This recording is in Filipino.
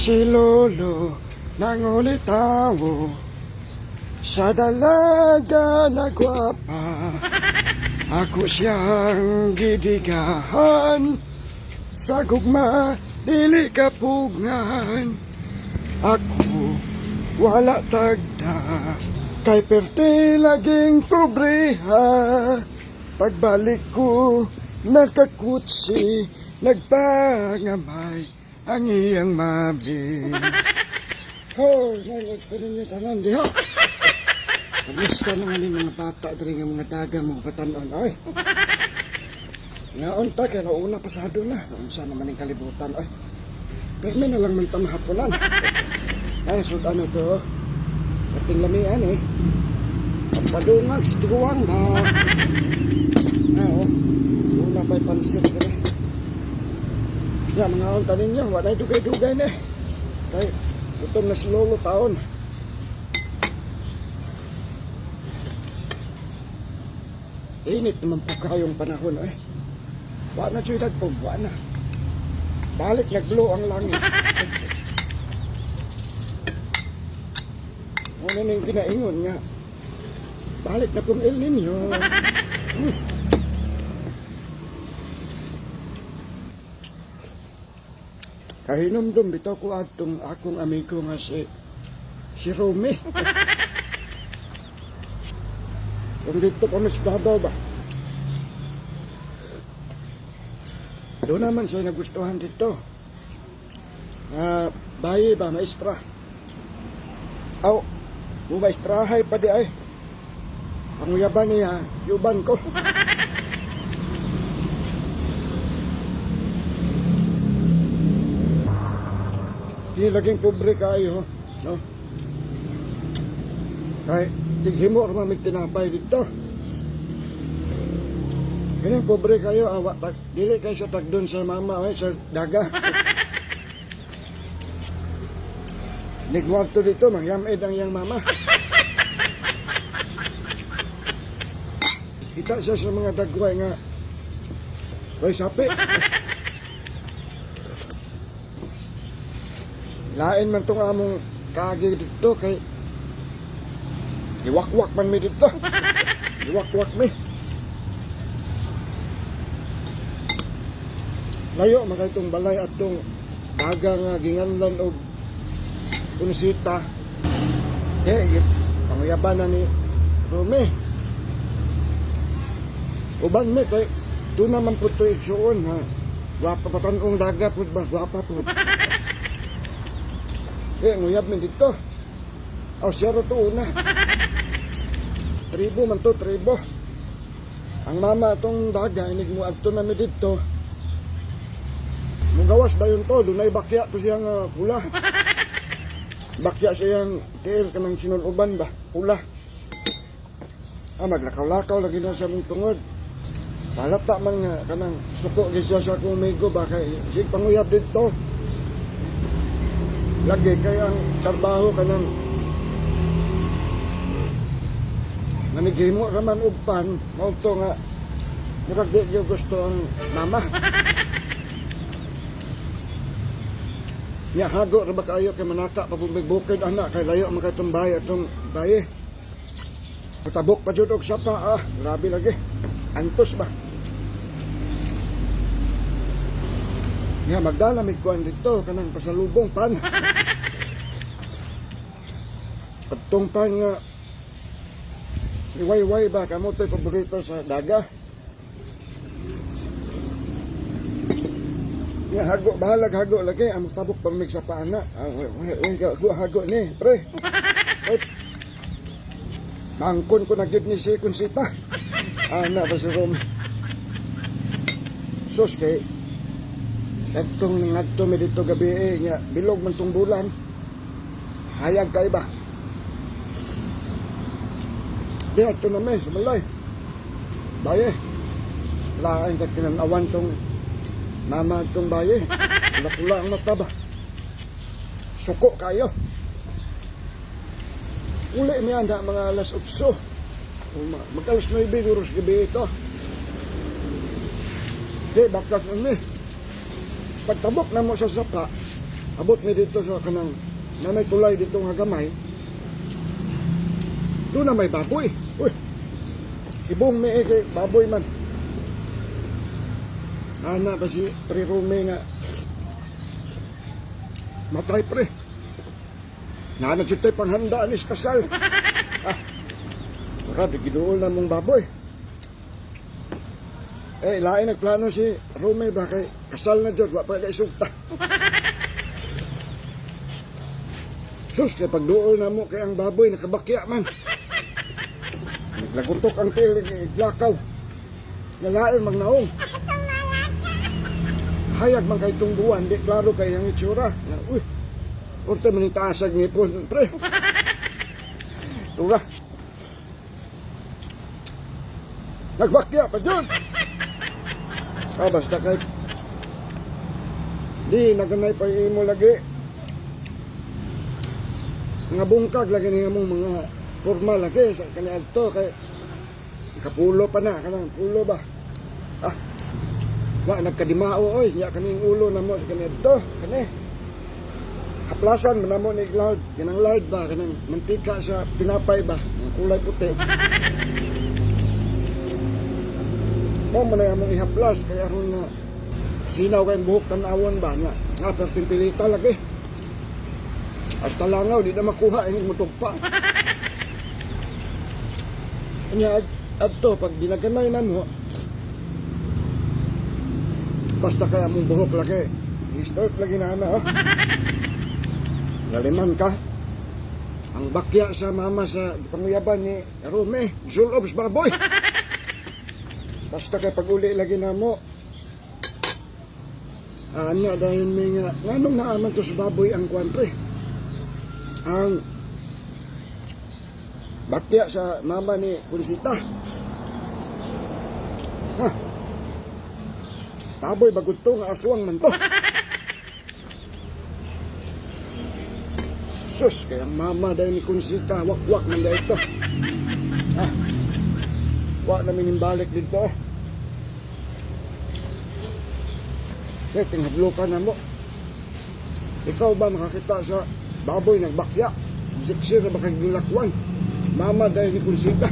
Si Lolo nangulitawo sa dalaga na gwapa. Ako siyang gidigahan sa gugma dili kapugngan. Ako wala tagda kay perti laging pobreha. Pagbalik ko nakakutsi nagpangamay ang iyang mami. Hoy, nalagos pa rin yung tanan di ho. Kamusta naman yung mga bata diri nga mga daga mga batanon oy. Ngaon ta kay nauna pasado na. Unsa naman yung kalibutan oy. Permi na lang man pamahaponan. Ay sud ano to? Ating lamian eh. Pagpadungag situang na. Una pa'y pansit ka rin. Ya, mga unta ninyo, wala dugay-dugay na eh. Kaya, gutom na si Lolo taon. Init naman po kayong panahon eh. Wala na siya'y dagpog, wala na. Balik naglo ang langit. Ano na yung kinaingon nga. Balik na pong El Nino. Kahinomdom bitaw ko atong akong amigo nga si Romy. Kung dito pa mas dabaw ba? Doon naman siya nagustuhan dito. Bayi ba, maestra? Aw, maistrahay pa di ay. Panguyaban niya, yuban ko. Di laging pobre kayo, no? Kahit tighimo naman may tinapay dito. Ganyan pobre kayo, dili kayo sa tagdon sa mama, sa daga. Nigwarto dito, mangyamid ang iyang mama. Kita siya sa mga dagway nga, ay sapi. Lain man itong among kagi dito kay iwakwak man mi dito. Iwakwak mi. Layo man itong balay at itong daga nga ginganlan og unsita. Panguyaban na ni Romy. Uban mi kay doon naman po ito iksuon ha. Gwapa patanong daga po ba? Gwapa po. Nguyab min dito. Siya ro to una. Tribo man to, tribo. Ang mama itong daga, inig mo adto na mi dito. Mugawas dayon to, dunay bakya to siyang pula. Bakya siyang tiil kanang sinuloban ba, pula. Maglakaw-lakaw lagi na sa mong tungod. Palata man nga kanang suko gisa sa akong amigo ba kay sig panguyab dito. Lagi kaya ang trabaho ka ng manigimo raman ugpan mauto nga murag di gusto ang mama. Nya hago ra ba kayo kay manaka pagbukid anak kay layo man katong bahay atong baye. Putabok pa jud og sapa grabe lagi. Antos ba? Nga magdalamig kuan dito kanang pasalubong pan. Patong pan nga iway-way ba kamo to'y paborito sa daga. Nga hago bahalag hago lagi ang tabok pamig sa paana. Hago ni pre. Bangkon ko na gyud ni si Kunsita. Ana ba si Rom? Sus kay etong ngadto mi dito gabi nga bilog man tong bulan. Hayag kay ba? Di ato na may sumalay. Baye. Lain ka tinanawan tong mama tong baye. Pula-pula ang mata ba? Suko kayo. Uli mi anda mga alas 8. Mag-alas 9 duros gabi ito. Di bakas na mi. Pagtabok na mo sa sapa, abot mi dito sa kanang na may tulay dito nga gamay. Doon na may baboy. Uy, ibong may kay baboy man. Ana ba si Pre Rome nga matay pre. Nanagsyutay panghanda anis kasal. Grabe, giduol na mong baboy. Lain nagplano si Rome ba kay kasal na dyan, wa pa kay sugta. Sus, kay pagduol na mo kay ang baboy nakabakya man. Naglagutok ang tilig, iglakaw. Nalain magnaong. Hayag man kay itong buwan, di klaro kay ang itsura. Uy, orte man yung taasag ngipon, pre. Tura. Nagbakya pa dyan. Basta kay di naganay pa yung imo lagi. Nga bungkag lagi niya mong mga formal lagi sa kanya to kay kapulo pa na kanang pulo ba. Wa nagkadimao oy nya kaning ulo na mo sa kanya to kani. Haplasan man mo ni cloud kanang lard ba kanang mantika sa tinapay ba ang kulay puti. Mo man na among ihaplas kaya aron na sinaw kay buhok tan-awon ba nya. Nga perting pilita lagi. Hasta langaw, di na makuha, ini mutugpa. Kanya, adto, pag dinagamay na mo, basta kaya mong buhok lagi, i-start lagi na oh. Galiman ka. Ang bakya sa mama sa panguyaban ni Rome, sulobs baboy. Basta kaya pag uli lagi na mo, anya dahil may nga, nganong naaman to sa baboy ang kwantre. Ang bakya sa mama ni Kulisita. Baboy bagot to nga aswang man to. Sus, kaya mama dahil ni Kulisita, wak-wak man dahil ito. Wak namin yung balik dito. Kaya tinghadlukan na mo. Ikaw ba makakita sa baboy nagbakya? Siksir na ba kag gilakwan? Mama dahil ni Kulisita.